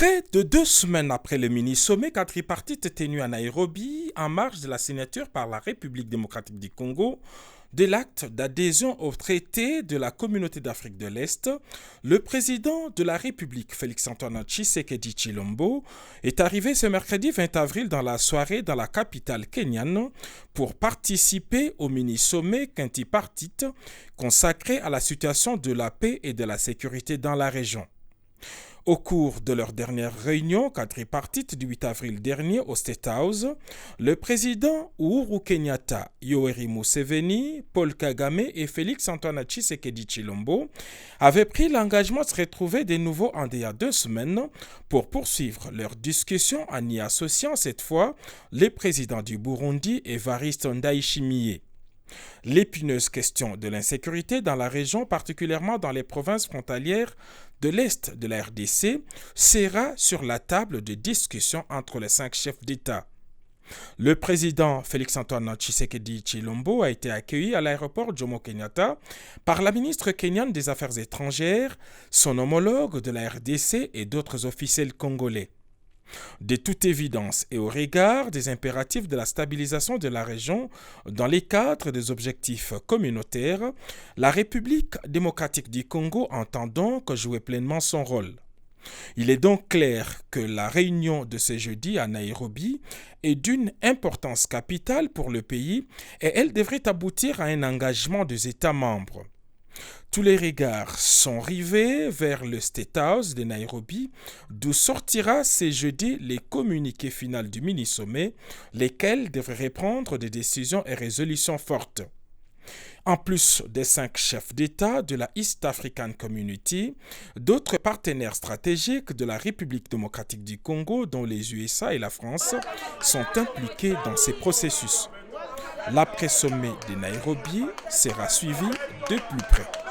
Près de 2 semaines après le mini-sommet quadripartite tenu à Nairobi, en marge de la signature par la République démocratique du Congo de l'acte d'adhésion au traité de la Communauté d'Afrique de l'Est, le président de la République, Félix-Antoine Tshisekedi Tshilombo, est arrivé ce mercredi 20 avril dans la soirée dans la capitale kenyane pour participer au mini-sommet quintipartite consacré à la situation de la paix et de la sécurité dans la région. Au cours de leur dernière réunion quadripartite du 8 avril dernier au State House, le président Uhuru Kenyatta, Yoweri Museveni, Paul Kagame et Félix-Antoine Tshisekedi Tshilombo avaient pris l'engagement de se retrouver de nouveau en il y a 2 semaines pour poursuivre leur discussion en y associant cette fois les présidents du Burundi, Evariste Ndayishimiye. L'épineuse question de l'insécurité dans la région, particulièrement dans les provinces frontalières de l'Est de la RDC, sera sur la table de discussion entre les 5 chefs d'État. Le président Félix-Antoine Tshisekedi Tshilombo a été accueilli à l'aéroport Jomo Kenyatta par la ministre kenyane des Affaires étrangères, son homologue de la RDC et d'autres officiels congolais. De toute évidence et au regard des impératifs de la stabilisation de la région dans les cadres des objectifs communautaires, la République démocratique du Congo entend donc jouer pleinement son rôle. Il est donc clair que la réunion de ce jeudi à Nairobi est d'une importance capitale pour le pays et elle devrait aboutir à un engagement des États membres. Tous les regards sont rivés vers le State House de Nairobi, d'où sortira ce jeudi les communiqués finaux du mini-sommet, lesquels devraient prendre des décisions et résolutions fortes. En plus des 5 chefs d'État de la East African Community, d'autres partenaires stratégiques de la République démocratique du Congo, dont les USA et la France, sont impliqués dans ces processus. L'après-sommet de Nairobi sera suivi de plus près.